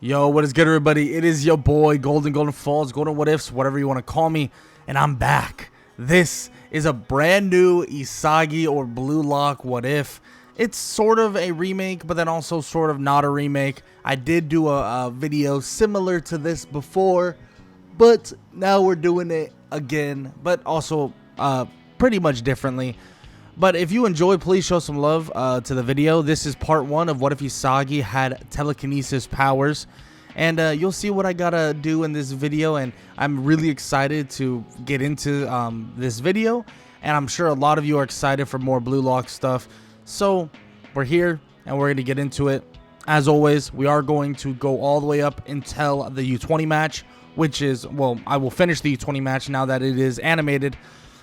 Yo, what is good, everybody? It is your boy, Golden Falls, Golden What Ifs, whatever you want to call me, and I'm back. This is a brand new Isagi or Blue Lock What If. It's sort of a remake, but then also sort of not a remake. I did do a video similar to this before, but now we're doing it again, but also pretty much differently. But if you enjoy, please show some love to the video. This is part 1 of what if Isagi had telekinesis powers. And you'll see what I gotta do in this video. And I'm really excited to get into this video. And I'm sure a lot of you are excited for more Blue Lock stuff. So we're here and we're gonna get into it. As always, we are going to go all the way up until the U20 match, which is, well, I will finish the U20 match now that it is animated.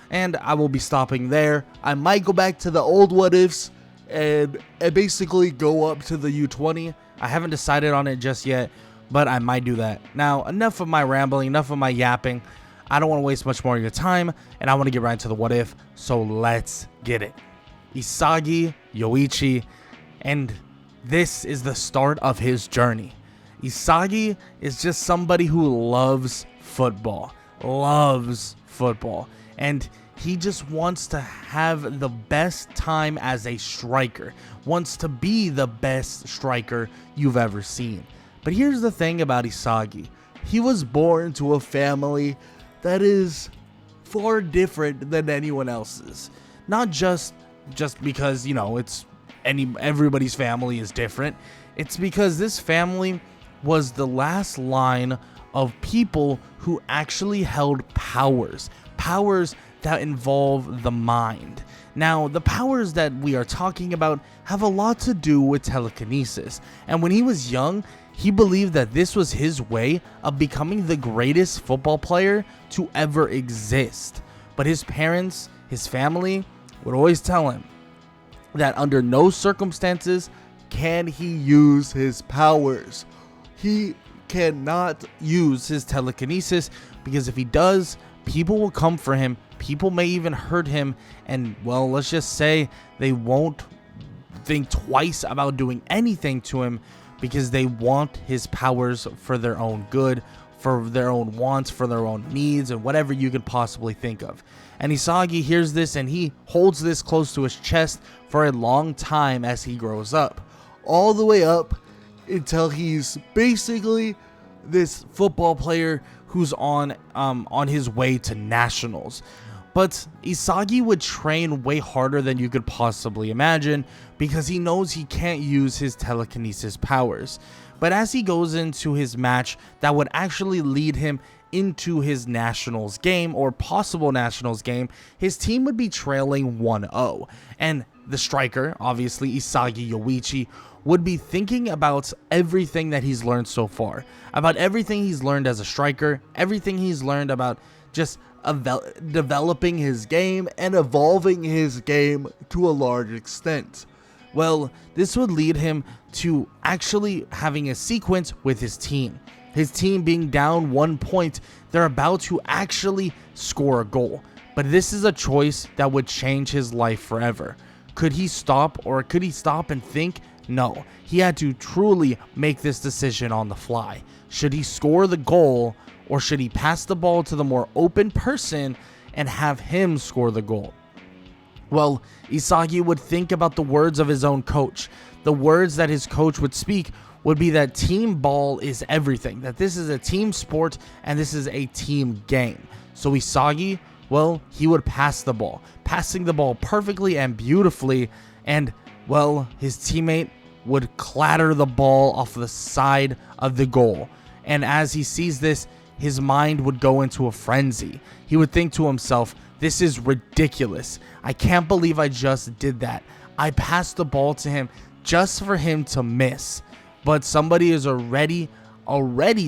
And I will be stopping there. I might go back to the old what ifs and basically go up to the U20. I haven't decided on it just yet, but I might do that. Now, enough of my rambling, enough of my yapping. I don't want to waste much more of your time, and I want to get right into the what if, so let's get it. Isagi Yoichi, and this is the start of his journey. Isagi is just somebody who loves football, and he just wants to have the best time as a striker, wants to be the best striker you've ever seen. But here's the thing about Isagi. He was born to a family that is far different than anyone else's. Not just because, you know, everybody's family is different. It's because this family was the last line of people who actually held powers that involve the mind. Now, the powers that we are talking about have a lot to do with telekinesis, and when he was young, he believed that this was his way of becoming the greatest football player to ever exist. But his parents, his family, would always tell him that under no circumstances can he use his powers. He cannot use his telekinesis, because if he does, people will come for him, people may even hurt him, and, well, let's just say they won't think twice about doing anything to him because they want his powers for their own good, for their own wants, for their own needs, and whatever you could possibly think of. And Isagi hears this and he holds this close to his chest for a long time as he grows up, all the way up until he's basically this football player who's on his way to nationals. But Isagi would train way harder than you could possibly imagine because he knows he can't use his telekinesis powers. But as he goes into his match that would actually lead him into his nationals game, or possible nationals game, his team would be trailing 1-0. And the striker, obviously Isagi Yoichi, would be thinking about everything that he's learned so far, about everything he's learned as a striker, everything he's learned about just developing his game and evolving his game to a large extent. Well, this would lead him to actually having a sequence with his team. His team being down 1 point, they're about to actually score a goal. But this is a choice that would change his life forever. Could he stop, or could he stop and think? No, he had to truly make this decision on the fly. Should he score the goal, or should he pass the ball to the more open person and have him score the goal? Well, Isagi would think about the words of his own coach. The words that his coach would speak would be that team ball is everything, that this is a team sport and this is a team game. So Isagi, well, he would pass the ball, passing the ball perfectly and beautifully, and, well, his teammate would clatter the ball off the side of the goal. And as he sees this, his mind would go into a frenzy. He would think to himself, this is ridiculous. I can't believe I just did that. I passed the ball to him just for him to miss. But somebody is already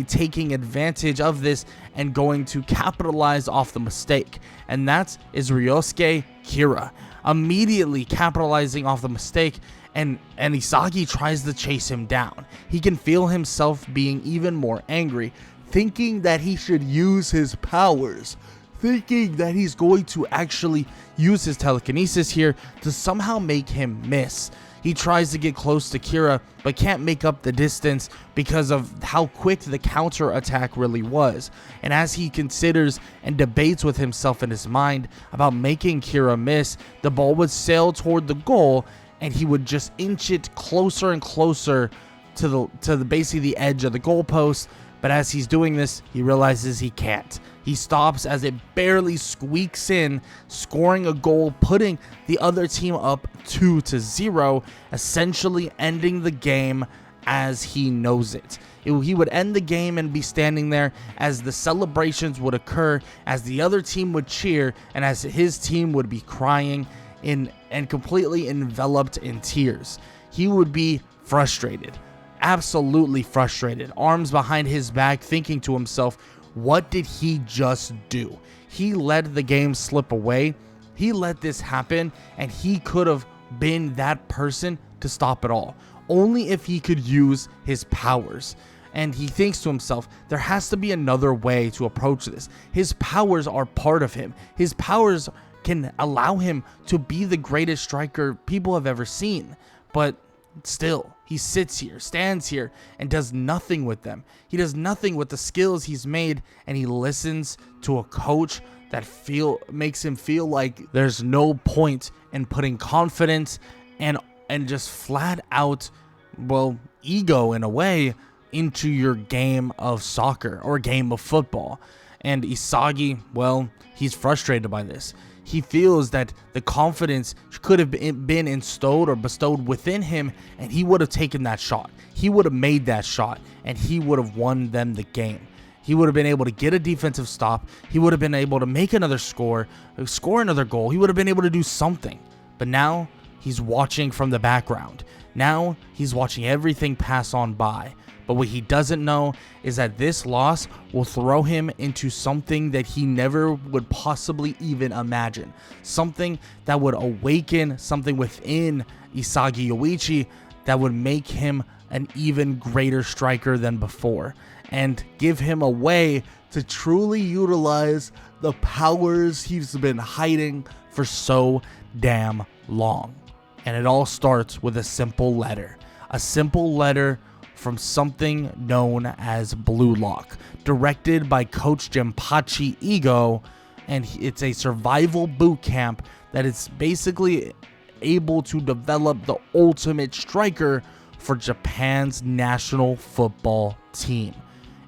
taking advantage of this and going to capitalize off the mistake. And that is Ryosuke Kira, immediately capitalizing off the mistake, and Isagi tries to chase him down. He can feel himself being even more angry, thinking that he should use his powers, thinking that he's going to actually use his telekinesis here to somehow make him miss. He tries to get close to Kira, but can't make up the distance because of how quick the counter attack really was. And as he considers and debates with himself in his mind about making Kira miss, the ball would sail toward the goal, and he would just inch it closer and closer to the basically the edge of the goalpost. But as he's doing this, he realizes he can't. He stops as it barely squeaks in, scoring a goal, putting the other team up 2-0, essentially ending the game as he knows it. He would end the game and be standing there as the celebrations would occur, as the other team would cheer, and as his team would be crying and completely enveloped in tears. He would be frustrated. Absolutely frustrated, arms behind his back, thinking to himself, what did he just do? He let the game slip away. He let this happen, and he could have been that person to stop it all, only if he could use his powers. And he thinks to himself, there has to be another way to approach this. His powers are part of him. His powers can allow him to be the greatest striker people have ever seen. But still, he sits here, stands here, and does nothing with them. He does nothing with the skills he's made, and he listens to a coach that makes him feel like there's no point in putting confidence and just flat out, well, ego in a way into your game of soccer or game of football. And Isagi, well, he's frustrated by this. He feels that the confidence could have been instilled or bestowed within him, and he would have taken that shot. He would have made that shot, and he would have won them the game. He would have been able to get a defensive stop. He would have been able to make another score another goal. He would have been able to do something. But now he's watching from the background. Now he's watching everything pass on by. But what he doesn't know is that this loss will throw him into something that he never would possibly even imagine. Something that would awaken something within Isagi Yoichi that would make him an even greater striker than before, and give him a way to truly utilize the powers he's been hiding for so damn long. And it all starts with a simple letter. A simple letter from something known as Blue Lock, directed by Coach Jinpachi Ego, and it's a survival boot camp that is basically able to develop the ultimate striker for Japan's national football team.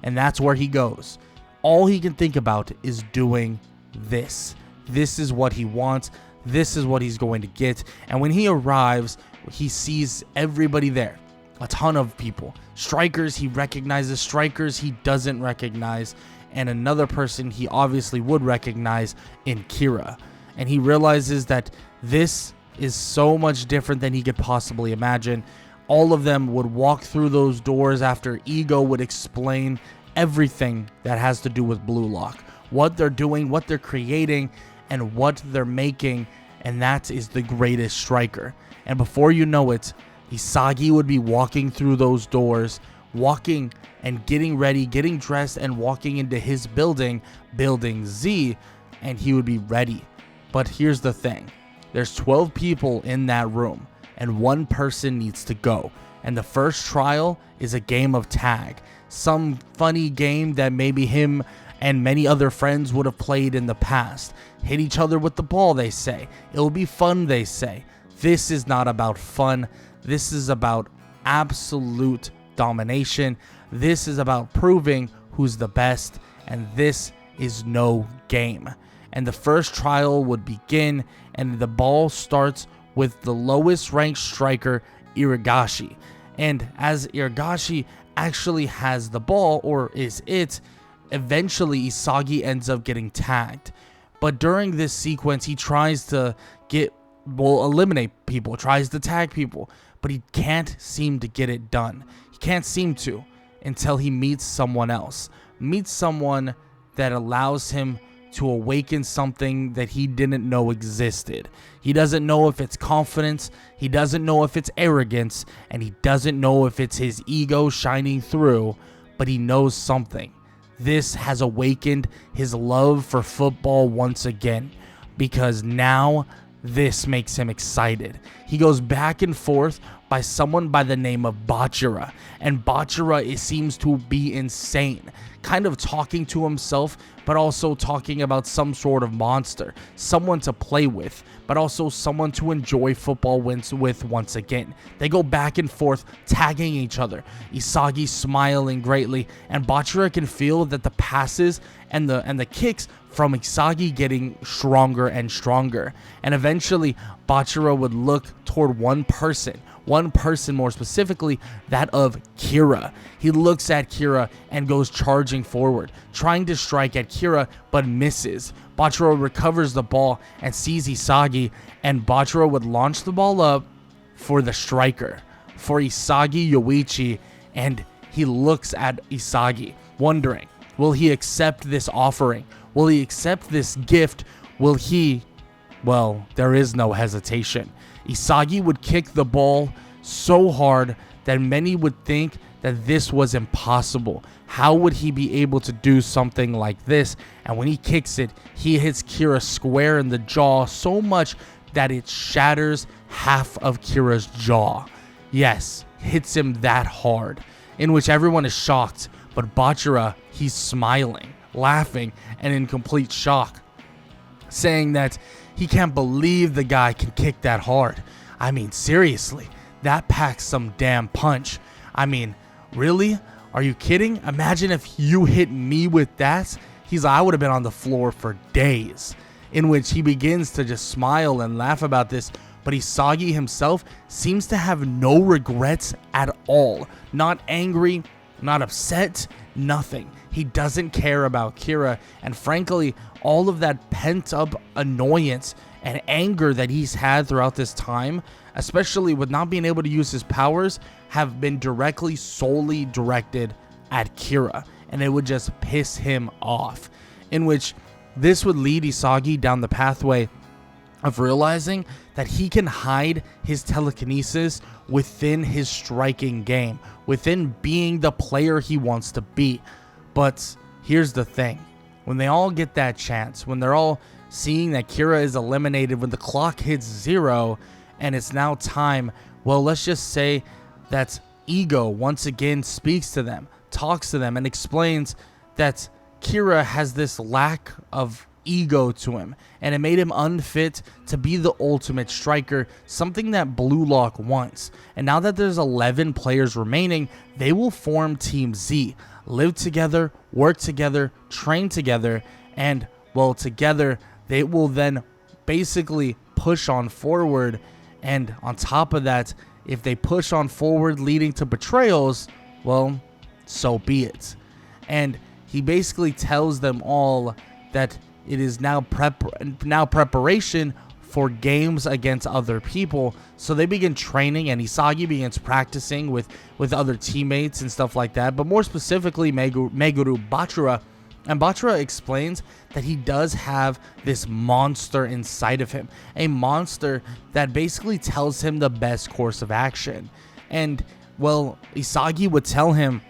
And that's where he goes. All he can think about is doing this. This is what he wants. This is what he's going to get. And when he arrives, he sees everybody there. A ton of people. Strikers he recognizes, strikers he doesn't recognize, and another person he obviously would recognize in Kira. And he realizes that this is so much different than he could possibly imagine. All of them would walk through those doors after Ego would explain everything that has to do with Blue Lock. What they're doing, what they're creating, and what they're making, and that is the greatest striker. And before you know it, Isagi would be walking through those doors, walking and getting ready, getting dressed, and walking into his building, Building Z, and he would be ready. But here's the thing. There's 12 people in that room, and one person needs to go. And the first trial is a game of tag. Some funny game that maybe him and many other friends would have played in the past. Hit each other with the ball, they say. It'll be fun, they say. This is not about fun. This is about absolute domination. This is about proving who's the best, and this is no game. And the first trial would begin, and the ball starts with the lowest ranked striker, Iragashi. And as Iragashi actually has the ball, or is it, eventually Isagi ends up getting tagged. But during this sequence, he tries to eliminate people, tries to tag people, but he can't seem to get it done. He can't seem to until he meets someone else. Meets someone that allows him to awaken something that he didn't know existed. He doesn't know if it's confidence, he doesn't know if it's arrogance, and he doesn't know if it's his ego shining through, but he knows something. This has awakened his love for football once again, because now this makes him excited. He goes back and forth by someone by the name of Bachira, and Bachira, it seems to be insane, kind of talking to himself, but also talking about some sort of monster, someone to play with, but also someone to enjoy football with once again. They go back and forth, tagging each other, Isagi smiling greatly, and Bachira can feel that the passes and the kicks from Isagi getting stronger and stronger. And eventually, Bachira would look toward one person more specifically, that of Kira. He looks at Kira and goes charging forward, trying to strike at Kira, but misses. Bachira recovers the ball and sees Isagi, and Bachira would launch the ball up for the striker, for Isagi Yoichi, and he looks at Isagi, wondering, will he accept this offering? Will he accept this gift? Will he? Well, there is no hesitation. Isagi would kick the ball so hard that many would think that this was impossible. How would he be able to do something like this? And when he kicks it, he hits Kira square in the jaw so much that it shatters half of Kira's jaw. Yes, hits him that hard, in which everyone is shocked, but Bachira, he's smiling, laughing, and in complete shock, saying that he can't believe the guy can kick that hard. I mean, seriously, that packs some damn punch. I mean, really? Are you kidding? Imagine if you hit me with that. He's like, I would have been on the floor for days. In which he begins to just smile and laugh about this, but Isagi himself seems to have no regrets at all. Not angry, not upset, nothing. He doesn't care about Kira, and frankly, all of that pent-up annoyance and anger that he's had throughout this time, especially with not being able to use his powers, have been solely directed at Kira, and it would just piss him off. In which this would lead Isagi down the pathway of realizing that he can hide his telekinesis within his striking game, within being the player he wants to be. But here's the thing. When they all get that chance, when they're all seeing that Kira is eliminated, when the clock hits 0 and it's now time, well, let's just say that Ego once again speaks to them, talks to them, and explains that Kira has this lack of ego to him, and it made him unfit to be the ultimate striker, something that Blue Lock wants. And now that there's 11 players remaining, they will form Team Z, live together, work together, train together, and, well, together they will then basically push on forward. And on top of that, if they push on forward leading to betrayals, well, so be it. And he basically tells them all that it is now preparation for games against other people. So they begin training, and Isagi begins practicing with other teammates and stuff like that. But more specifically, Meguru Bachira. And Bachira explains that he does have this monster inside of him. A monster that basically tells him the best course of action. And, well, Isagi would tell him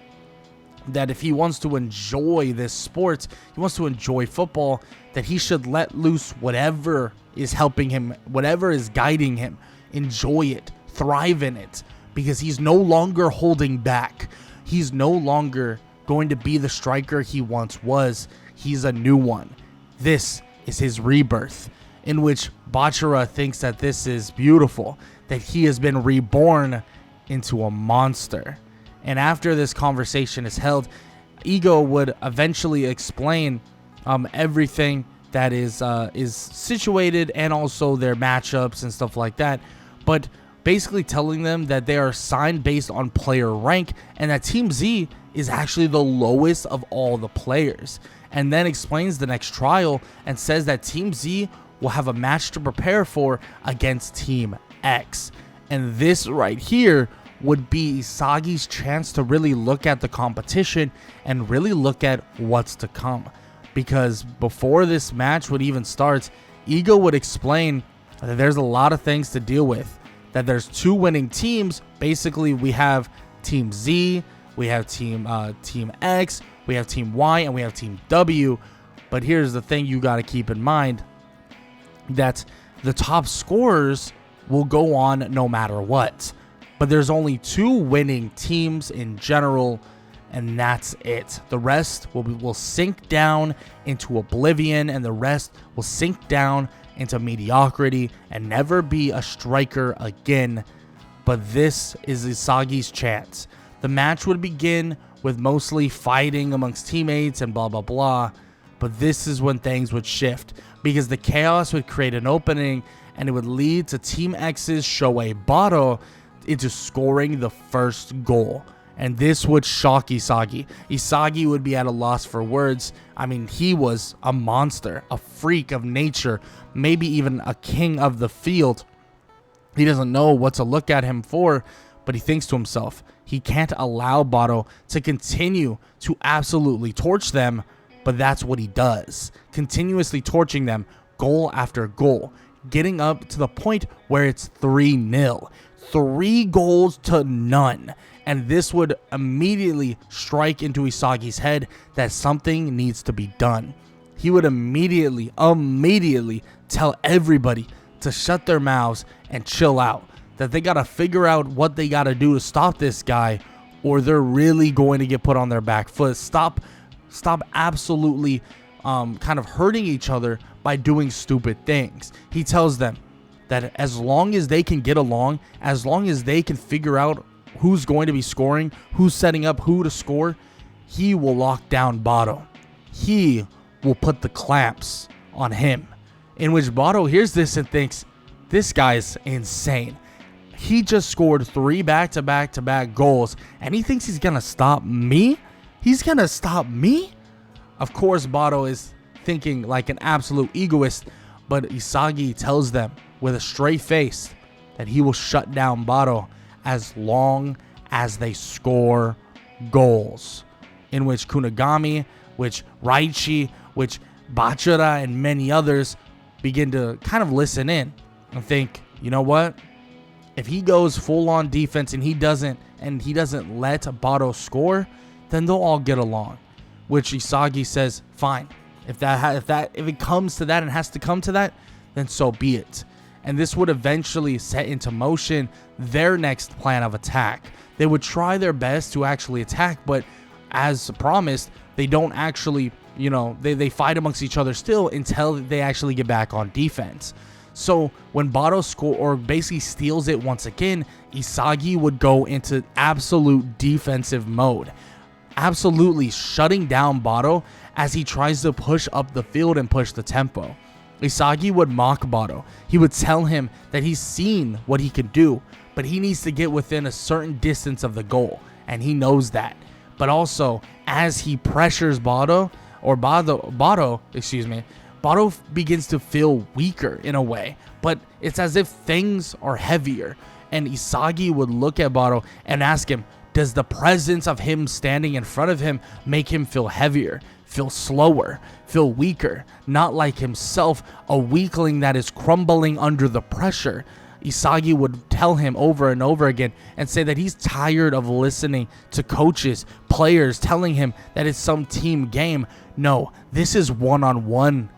that if he wants to enjoy this sport, he wants to enjoy football, that he should let loose whatever is helping him, whatever is guiding him. Enjoy it, thrive in it, because he's no longer holding back. He's no longer going to be the striker he once was. He's a new one. This is his rebirth, in which Bachira thinks that this is beautiful, that he has been reborn into a monster. And after this conversation is held, Ego would eventually explain everything that is situated, and also their matchups and stuff like that. But basically telling them that they are assigned based on player rank, and that Team Z is actually the lowest of all the players. And then explains the next trial and says that Team Z will have a match to prepare for against Team X. And this right here would be Isagi's chance to really look at the competition and really look at what's to come. Because before this match would even start, Ego would explain that there's a lot of things to deal with. That there's 2 winning teams. Basically, we have Team Z, we have Team X, we have Team Y, and we have Team W. But here's the thing you got to keep in mind, that the top scorers will go on no matter what. But there's only 2 winning teams in general, and that's it. The rest will sink down into oblivion, and the rest will sink down into mediocrity and never be a striker again. But this is Isagi's chance. The match would begin with mostly fighting amongst teammates and blah blah blah, but this is when things would shift, because the chaos would create an opening, and it would lead to Team X's Shohei Bado into scoring the first goal. And this would shock Isagi. Isagi would be at a loss for words. I mean, he was a monster, a freak of nature, maybe even a king of the field. He doesn't know what to look at him for, but he thinks to himself, he can't allow Bado to continue to absolutely torch them, but that's what he does. Continuously torching them, goal after goal, getting up to the point where it's 3-0. 3 goals to none. And this would immediately strike into Isagi's head that something needs to be done. He would immediately tell everybody to shut their mouths and chill out. That they got to figure out what they got to do to stop this guy, or they're really going to get put on their back foot. Stop absolutely kind of hurting each other by doing stupid things. He tells them that as long as they can get along, as long as they can figure out who's going to be scoring, who's setting up who to score, he will lock down Bado. He will put the clamps on him. In which Bado hears this and thinks, this guy's insane. He just scored 3 back-to-back goals, and he thinks he's going to stop me? He's going to stop me? Of course, Bado is thinking like an absolute egoist, but Isagi tells them with a straight face that he will shut down Bado as long as they score goals. In which Kunigami, which Raichi, which Bachara, and many others begin to kind of listen in and think, you know what? If he goes full on defense and he doesn't let Bado score, then they'll all get along. Which Isagi says, fine. If it comes to that and has to come to that, then so be it. And this would eventually set into motion their next plan of attack. They would try their best to actually attack, but as promised, they don't actually, they fight amongst each other still until they actually get back on defense. So when Bado score or basically steals it once again, Isagi would go into absolute defensive mode, absolutely shutting down Bado as he tries to push up the field and push the tempo. Isagi would mock Bado. He would tell him that he's seen what he can do, but he needs to get within a certain distance of the goal, and he knows that. But also, as he pressures Bado begins to feel weaker in a way, but it's as if things are heavier. And Isagi would look at Bado and ask him, does the presence of him standing in front of him make him feel heavier, feel slower, feel weaker, not like himself, a weakling that is crumbling under the pressure? Isagi would tell him over and over again and say that he's tired of listening to coaches, players telling him that it's some team game. No, this is one-on-one.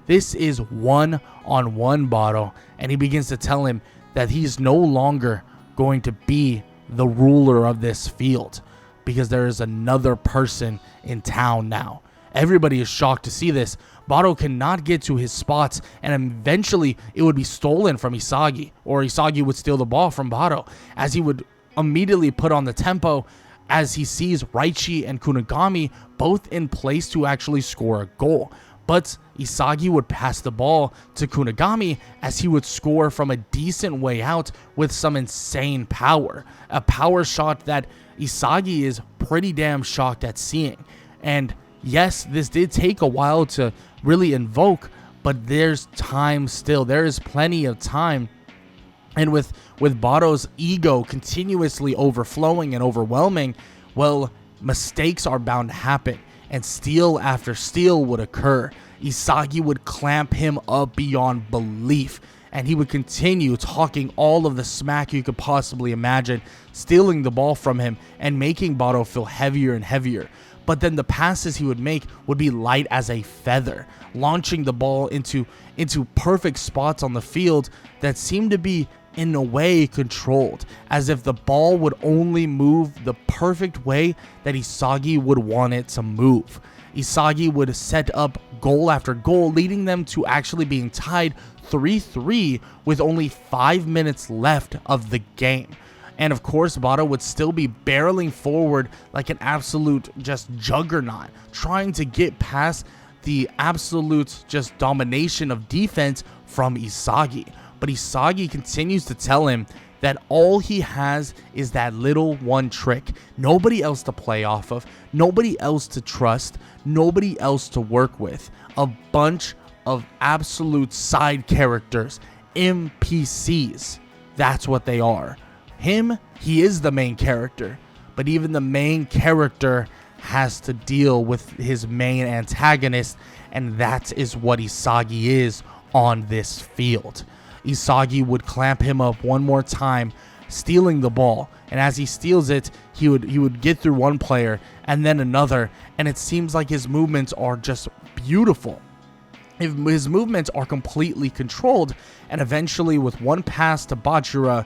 This is one-on-one, Bado. And he begins to tell him that he's no longer going to be the ruler of this field because there is another person in town now. Everybody is shocked to see this. Bado cannot get to his spots, and eventually it would be stolen from Isagi, or Isagi would steal the ball from Bado, as he would immediately put on the tempo as he sees Raichi and Kunigami both in place to actually score a goal. But Isagi would pass the ball to Kunigami as he would score from a decent way out with some insane power. A power shot that Isagi is pretty damn shocked at seeing. And yes, this did take a while to really invoke, but there's time still. There is plenty of time. And with Bado's ego continuously overflowing and overwhelming, well, mistakes are bound to happen, and steal after steal would occur. Isagi would clamp him up beyond belief, and he would continue talking all of the smack you could possibly imagine, stealing the ball from him and making Bado feel heavier and heavier. but then the passes he would make would be light as a feather, launching the ball into perfect spots on the field that seemed to be in a way controlled, as if the ball would only move the perfect way that Isagi would want it to move. Isagi would set up goal after goal, leading them to actually being tied 3-3 with only 5 minutes left of the game. And of course, Bato would still be barreling forward like an absolute just juggernaut, trying to get past the absolute just domination of defense from Isagi. But Isagi continues to tell him that all he has is that little one trick. Nobody else to play off of, nobody else to trust, nobody else to work with. A bunch of absolute side characters, NPCs. That's what they are. Him, he is the main character, but even the main character has to deal with his main antagonist, and that is what Isagi is on this field. Isagi would clamp him up one more time, stealing the ball, and as he steals it, he would get through one player and then another, and it seems like his movements are just beautiful. His movements are completely controlled, and eventually with one pass to Bachira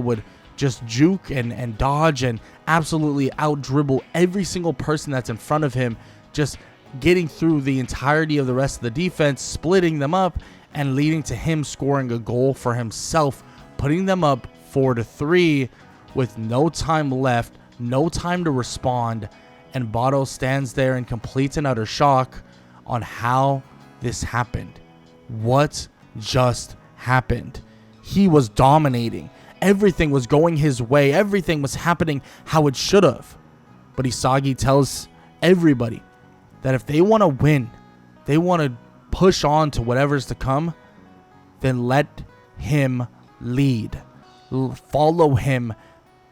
would just juke and dodge and absolutely out-dribble every single person that's in front of him, just getting through the entirety of the rest of the defense, splitting them up, and leading to him scoring a goal for himself, putting them up 4-3 with no time left, no time to respond, and Bato stands there in complete and utter shock on how this happened. What just happened? He was dominating. Everything was going his way. Everything was happening how it should have. But Isagi tells everybody that if they want to win, they want to push on to whatever's to come, then let him lead. Follow him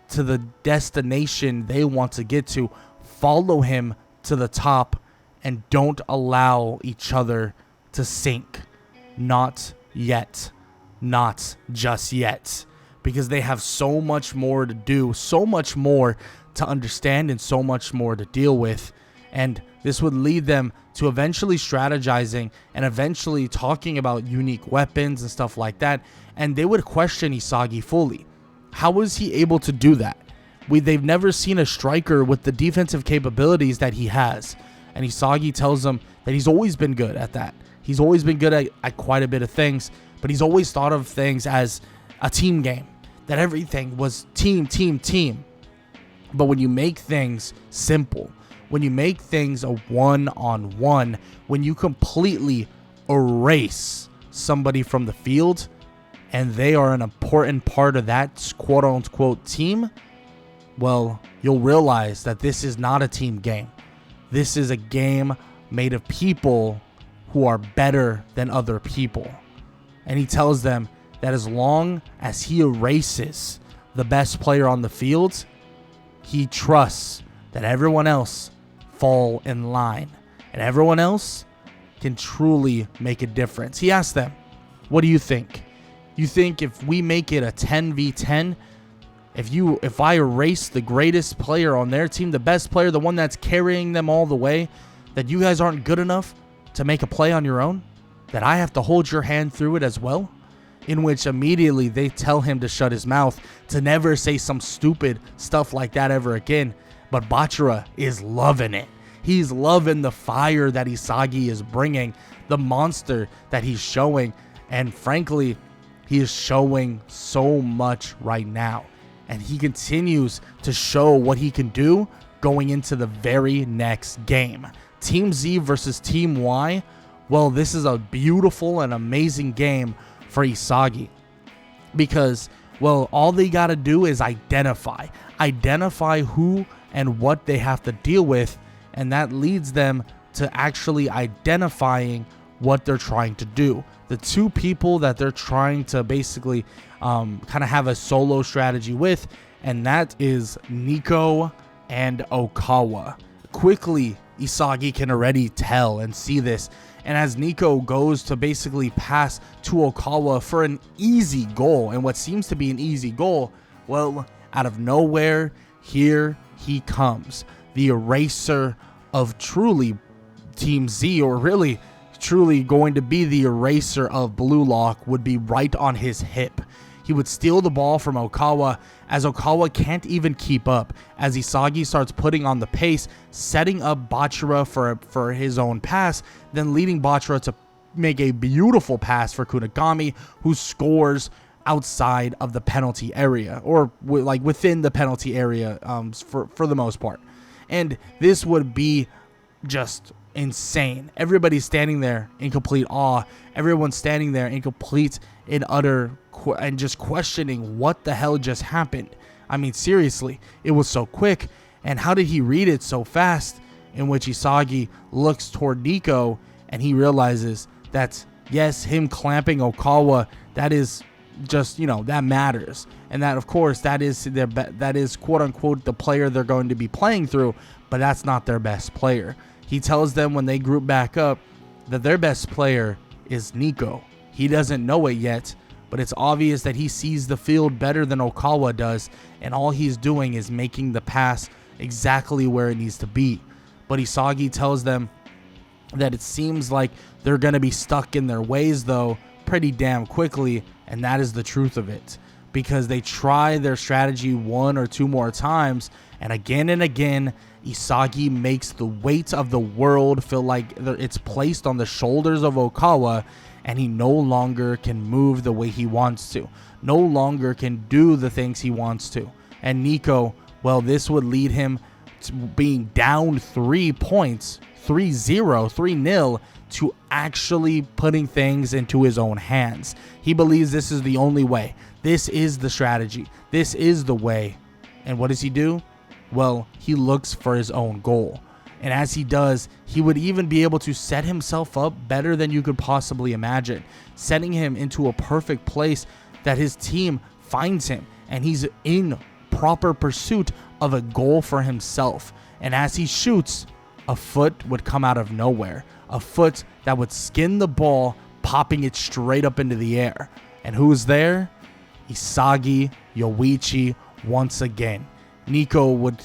to the destination they want to get to. Follow him to the top, and don't allow each other to sink. Not yet. Not just yet. Because they have so much more to do, so much more to understand, and so much more to deal with. And this would lead them to eventually strategizing and eventually talking about unique weapons and stuff like that. And they would question Isagi fully. How was he able to do that? They've never seen a striker with the defensive capabilities that he has. And Isagi tells them that he's always been good at that. He's always been good at quite a bit of things, but he's always thought of things as a team game. That everything was team. But when you make things simple, when you make things a one-on-one, when you completely erase somebody from the field and they are an important part of that quote-unquote team, well, you'll realize that this is not a team game. This is a game made of people who are better than other people. And he tells them that as long as he erases the best player on the field, he trusts that everyone else fall in line and everyone else can truly make a difference. He asked them, what do you think? You think if we make it a 10v10, if I erase the greatest player on their team, the best player, the one that's carrying them all the way, that you guys aren't good enough to make a play on your own? That I have to hold your hand through it as well? In which immediately they tell him to shut his mouth, to never say some stupid stuff like that ever again. But Bachira is loving it. He's loving the fire that Isagi is bringing, the monster that he's showing. And frankly, he is showing so much right now. And he continues to show what he can do going into the very next game. Team Z versus Team Y. Well, this is a beautiful and amazing game for Isagi. Because, well, all they got to do is identify who and what they have to deal with. And that leads them to actually identifying what they're trying to do. The two people that they're trying to basically kind of have a solo strategy with, and that is Nico and Okawa. Quickly, Isagi can already tell and see this. And as Nico goes to basically pass to Okawa for an easy goal, and what seems to be an easy goal, well, out of nowhere, here he comes. the eraser of truly Team Z, or really truly going to be the eraser of Blue Lock, would be right on his hip. He would steal the ball from Okawa, as Okawa can't even keep up, as Isagi starts putting on the pace, setting up Bachira for his own pass, then leading Bachira to make a beautiful pass for Kunigami, who scores outside of the penalty area, or like within the penalty area for the most part. And this would be just insane. Everybody's standing there in complete awe. Everyone's standing there in complete and utter and just questioning what the hell just happened. I mean, seriously, it was so quick, and how did he read it so fast? In which Isagi looks toward Nico, and he realizes that, yes, him clamping Okawa, that is just, that matters, and that, of course, that is quote unquote the player they're going to be playing through, but that's not their best player. He tells them when they group back up that their best player is Nico. He doesn't know it yet, but it's obvious that he sees the field better than Okawa does, and all he's doing is making the pass exactly where it needs to be. But Isagi tells them that it seems like they're going to be stuck in their ways, though, pretty damn quickly, and that is the truth of it. Because they try their strategy one or two more times, and again, Isagi makes the weight of the world feel like it's placed on the shoulders of Okawa, and he no longer can move the way he wants to, no longer can do the things he wants to. And Nico, well, this would lead him to being down 3 points, 3-0, to actually putting things into his own hands. He believes this is the only way. This is the strategy. This is the way. And what does he do? Well, he looks for his own goal. And as he does, he would even be able to set himself up better than you could possibly imagine, setting him into a perfect place that his team finds him, and he's in proper pursuit of a goal for himself. And as he shoots, a foot would come out of nowhere, a foot that would skin the ball, popping it straight up into the air. And who's there? Isagi Yoichi once again. Nico would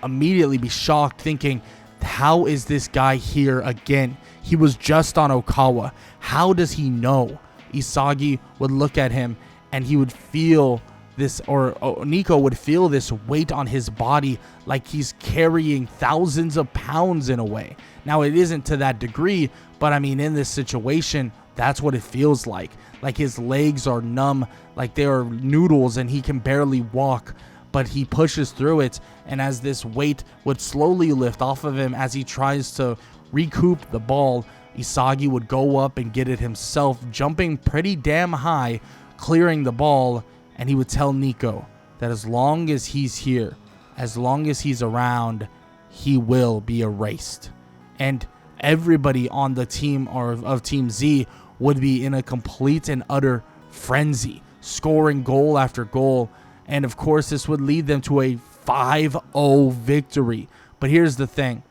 immediately be shocked, thinking, how is this guy here again? He was just on Okawa. How does he know? Isagi would look at him, and he would feel this, or Nico would feel this weight on his body, like he's carrying thousands of pounds in a way. Now, it isn't to that degree, but I mean, in this situation, that's what it feels like. Like his legs are numb, like they are noodles, and he can barely walk. But he pushes through it, and as this weight would slowly lift off of him as he tries to recoup the ball, Isagi would go up and get it himself, jumping pretty damn high, clearing the ball, and he would tell Nico that as long as he's here, as long as he's around, he will be erased. And everybody on the team, or of Team Z, would be in a complete and utter frenzy, scoring goal after goal. And of course, this would lead them to a 5-0 victory. But here's the thing.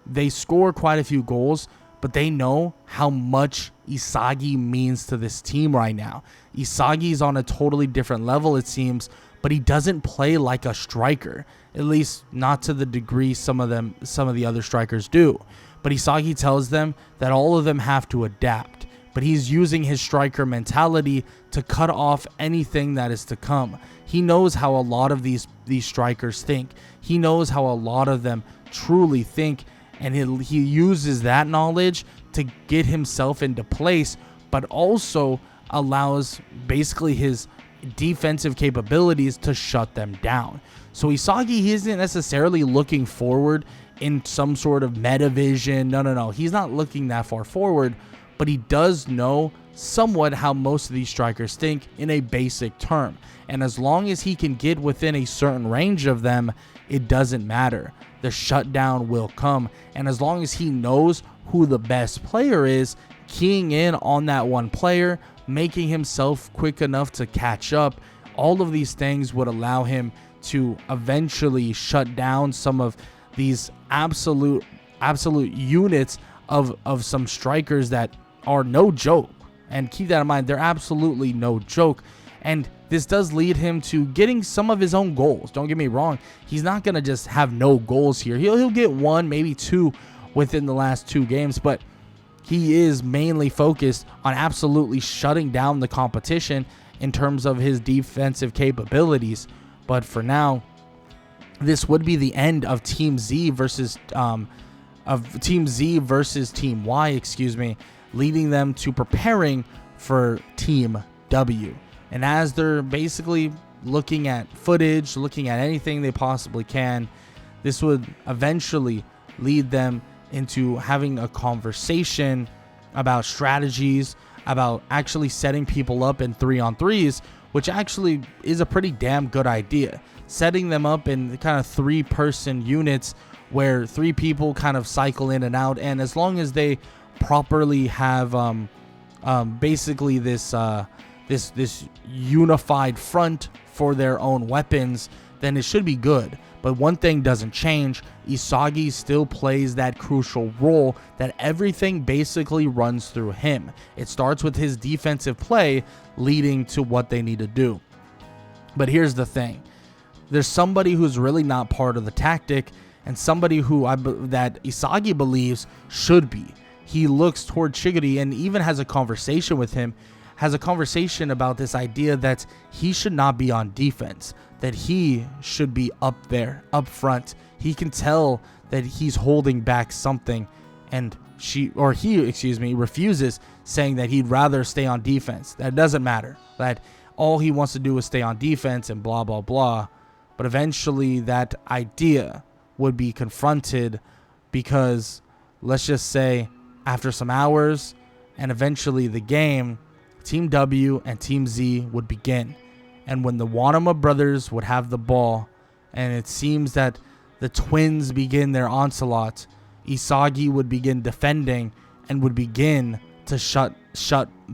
They score quite a few goals, but they know how much Isagi means to this team right now. Isagi's on a totally different level, it seems, but he doesn't play like a striker. At least not to the degree some of the other strikers do. But Isagi tells them that all of them have to adapt. But he's using his striker mentality to cut off anything that is to come. He knows how a lot of these strikers think. He knows how a lot of them truly think, and he uses that knowledge to get himself into place, but also allows basically his defensive capabilities to shut them down. So Isagi, he isn't necessarily looking forward in some sort of meta vision. No. He's not looking that far forward, but he does know somewhat how most of these strikers think in a basic term. And as long as he can get within a certain range of them, it doesn't matter. The shutdown will come. And as long as he knows who the best player is, keying in on that one player, making himself quick enough to catch up, all of these things would allow him to eventually shut down some of these absolute units of some strikers that are no joke. And keep that in mind, they're absolutely no joke. And this does lead him to getting some of his own goals. Don't get me wrong. He's not going to just have no goals here. He'll get one, maybe two within the last 2 games, but he is mainly focused on absolutely shutting down the competition in terms of his defensive capabilities. But for now, this would be the end of Team Z versus Team Y, leading them to preparing for Team W. And as they're basically looking at footage, looking at anything they possibly can, this would eventually lead them into having a conversation about strategies, about actually setting people up in 3-on-3s, which actually is a pretty damn good idea. Setting them up in kind of 3-person units where 3 people kind of cycle in and out, and as long as they properly have basically this unified front for their own weapons, then it should be good. But one thing doesn't change. Isagi still plays that crucial role that everything basically runs through him. It starts with his defensive play leading to what they need to do. But here's the thing. There's somebody who's really not part of the tactic, and somebody who that Isagi believes should be. He looks toward Chigiri and even has a conversation with him, has a conversation about this idea that he should not be on defense, that he should be up there, up front. He can tell that he's holding back something, and he refuses, saying that he'd rather stay on defense. That doesn't matter, that all he wants to do is stay on defense and blah, blah, blah. But eventually that idea would be confronted because, let's just say, after some hours and eventually the game, Team W and Team Z would begin. And when the Wanama brothers would have the ball, and it seems that the twins begin their onslaught, Isagi would begin defending and would begin to shut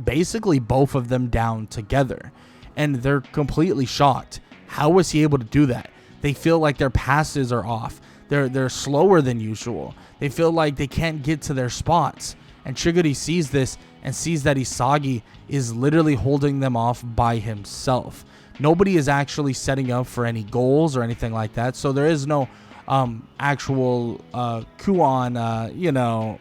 basically both of them down together. And they're completely shocked. How was he able to do that? They feel like their passes are off. They're slower than usual. They feel like they can't get to their spots. And Chigiri sees this and sees that Isagi is literally holding them off by himself. Nobody is actually setting up for any goals or anything like that. So there is no actual Kuon,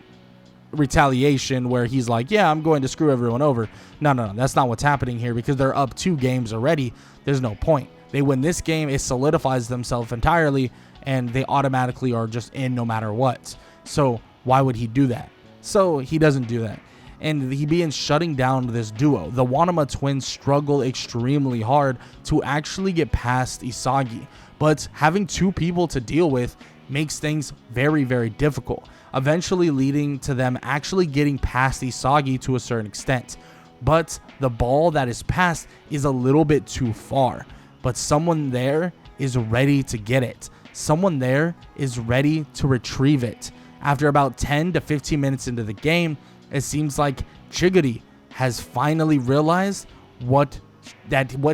retaliation where he's like, yeah, I'm going to screw everyone over. No, that's not what's happening here, because they're up 2 games already. There's no point. They win this game, it solidifies themselves entirely, and they automatically are just in no matter what. So why would he do that? So he doesn't do that. And he begins shutting down this duo. The Wanama twins struggle extremely hard to actually get past Isagi, but having 2 people to deal with makes things very, very difficult, eventually leading to them actually getting past Isagi to a certain extent. But the ball that is passed is a little bit too far, but someone there is ready to get it. Someone there is ready to retrieve it. After about 10 to 15 minutes into the game, it seems like Chigiri has finally realized what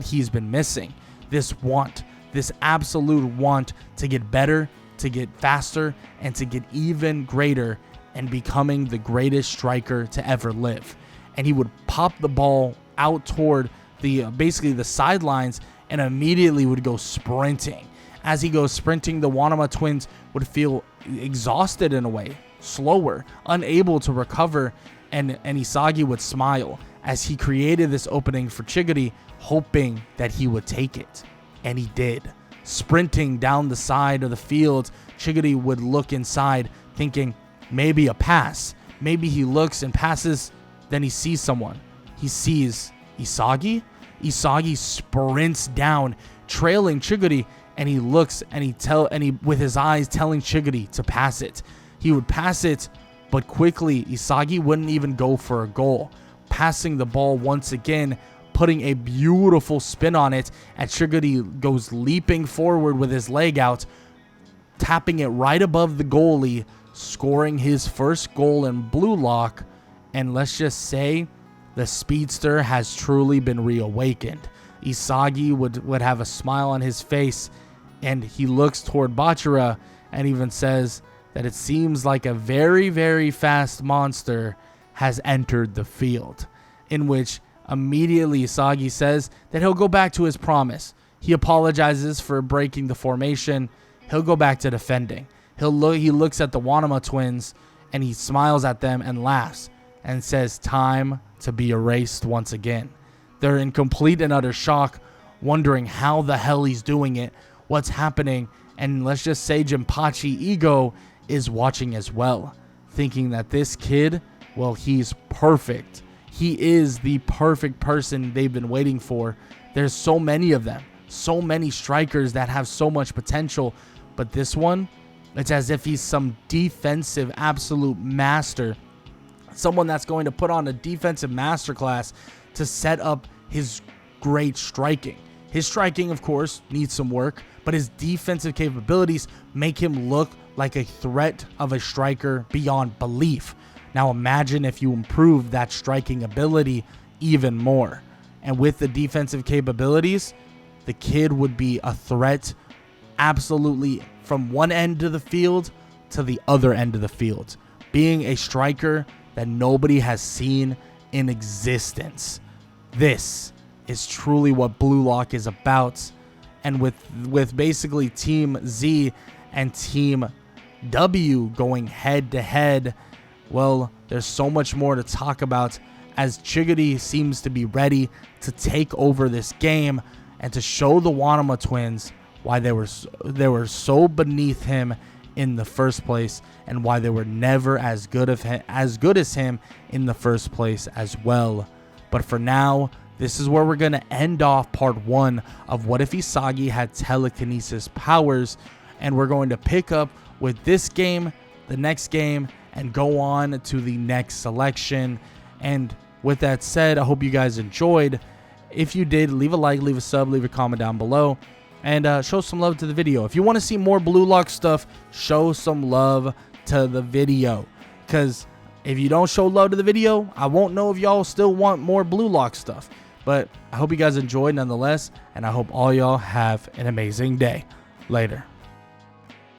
he's been missing. This want, this absolute want to get better, to get faster, and to get even greater and becoming the greatest striker to ever live. And he would pop the ball out toward basically the sidelines and immediately would go sprinting. As he goes sprinting, the Wanama twins would feel exhausted in a way, slower, unable to recover, and Isagi would smile as he created this opening for Chigiri, hoping that he would take it. And he did. Sprinting down the side of the field, Chigiri would look inside, thinking maybe a pass. Maybe he looks and passes, then he sees someone. He sees Isagi. Isagi sprints down, trailing Chigiri, and he looks and he with his eyes telling Chigiri to pass it. He would pass it, but quickly Isagi wouldn't even go for a goal, passing the ball once again, putting a beautiful spin on it, and Chigiri goes leaping forward with his leg out, tapping it right above the goalie, scoring his first goal in Blue Lock. And let's just say the speedster has truly been reawakened. Isagi would have a smile on his face, and he looks toward Bachira and even says that it seems like a very, very fast monster has entered the field, in which Immediately, Isagi says that he'll go back to his promise. He apologizes for breaking the formation. He'll go back to defending. He looks at the Wanama twins and he smiles at them and laughs and says, "Time to be erased once again." They're in complete and utter shock, wondering how the hell he's doing it, what's happening, and let's just say Jinpachi Ego is watching as well, thinking that this kid, well, he's perfect. He is the perfect person they've been waiting for. There's so many of them, so many strikers that have so much potential, but this one, it's as if he's some defensive absolute master, someone that's going to put on a defensive masterclass to set up his great striking. His striking, of course, needs some work, but his defensive capabilities make him look like a threat of a striker beyond belief. Now imagine if you improve that striking ability even more. And with the defensive capabilities, the kid would be a threat absolutely from one end of the field to the other end of the field, being a striker that nobody has seen in existence. This is truly what Blue Lock is about. And with basically Team Z and Team W going head to head, well, there's so much more to talk about, as Chiguri seems to be ready to take over this game and to show the Wanama twins why they were so beneath him in the first place, and why they were never as good as him in the first place as well. But for now, this is where we're going to end off part 1 of What If Isagi Had Telekinesis Powers, and we're going to pick up with this game, the next game, and go on to the next selection. And with that said, I hope you guys enjoyed. If you did, leave a like, leave a sub, leave a comment down below, and show some love to the video. If you want to see more Blue Lock stuff, show some love to the video, because if you don't show love to the video, I won't know if y'all still want more Blue Lock stuff. But I hope you guys enjoyed nonetheless, and I hope all y'all have an amazing day. Later.